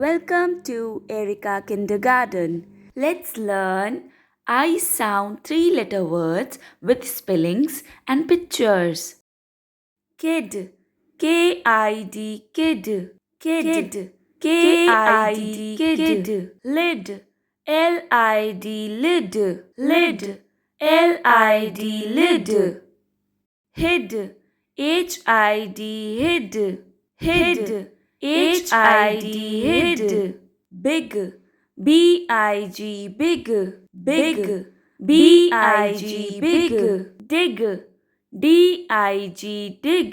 Welcome to Erica Kindergarten. Let's learn I sound three-letter words with spellings and pictures. Kid, K-I-D, kid, kid, K-I-D, kid. Lid, L-I-D, lid, lid, L-I-D, lid. Hid, H-I-D, hid, hid, H-I-D, hid. Big, B-I-G, big, big, B-I-G, big. Dig, D-I-G, dig,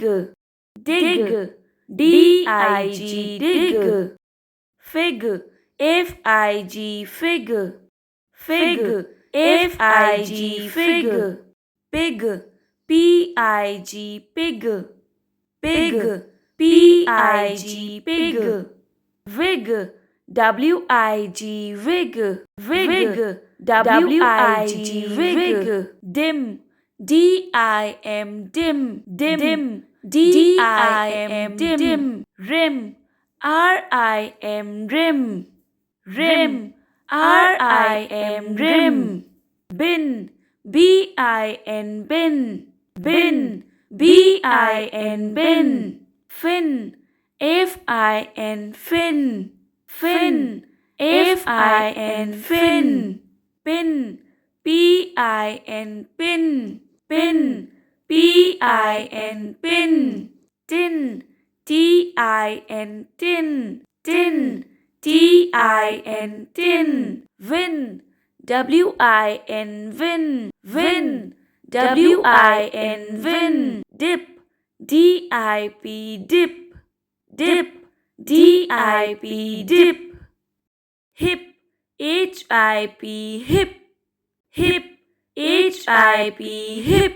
dig, D-I-G, dig. Fig, F-I-G, fig, fig, F-I-G, fig. Pig, P-I-G, pig, pig, P-I-G, pig. Wig, W-I-G, wig, wig, W-I-G, wig. Dim, D-I-M, dim, dim, D-I-M, dim. Rim, R-I-M, rim, rim, R-I-M, rim. Bin, B-I-N, bin, bin, B-I-N, bin. Fin, F-I-N, fin, fin, F-I-N, fin. Pin, P-I-N, pin, pin, P-I-N, pin. Tin, T-I-N, tin, tin, T-I-N, tin. Win, W-I-N, win, win, W-I-N, win. Dip, D-I-P, dip, dip, D-I-P, dip. Hip, H-I-P, hip, hip, H-I-P, hip.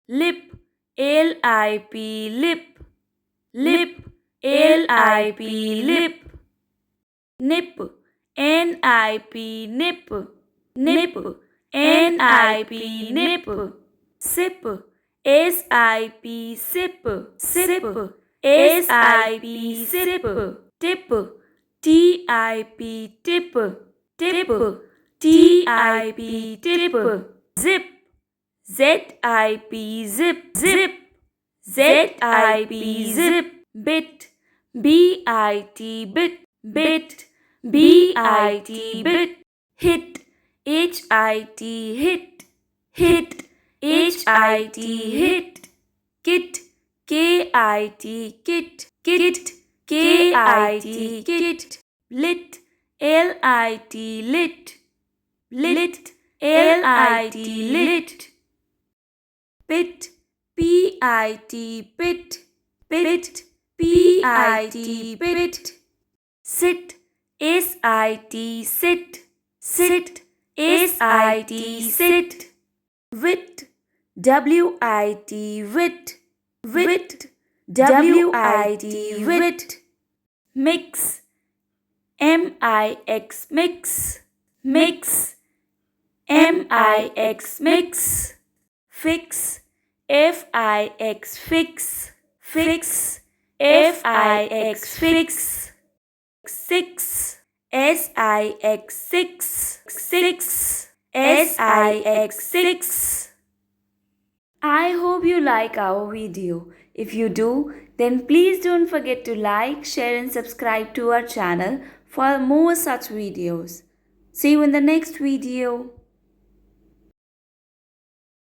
Lip, L-I-P, lip, lip, L-I-P, lip. Nip, N-I-P, nip, nip, N-I-P, nip. Sip, S-I-P, sip, sip, S-I-P, sip. Tip, T-I-P, tip, tip, T-I-P, tip. Zip, Z-I-P, zip, zip, Z-I-P, zip. Bit, B-I-T, bit, bit, B-I-T, bit. Hit, H-I-T, hit, hit, H-I-T, hit. Kit, K-I-T, kit, kit, K-I-T, kit. Lit, L-I-T, lit, lit, L-I-T, lit. Pit, P-I-T, pit, pit, P-I-T, pit. Sit, S-I-T, sit, sit, S-I-T, sit. Wit, W-I-T, wit, wit, W-I-T, wit. Mix, M-I-X, mix, mix, M-I-X, mix. Fix, F-I-X, fix, fix, F-I-X, fix. Six, S-I-X, six, six, S-I-X, six. I hope you like our video. If you do, then please don't forget to like, share and subscribe to our channel for more such videos. See you in the next video.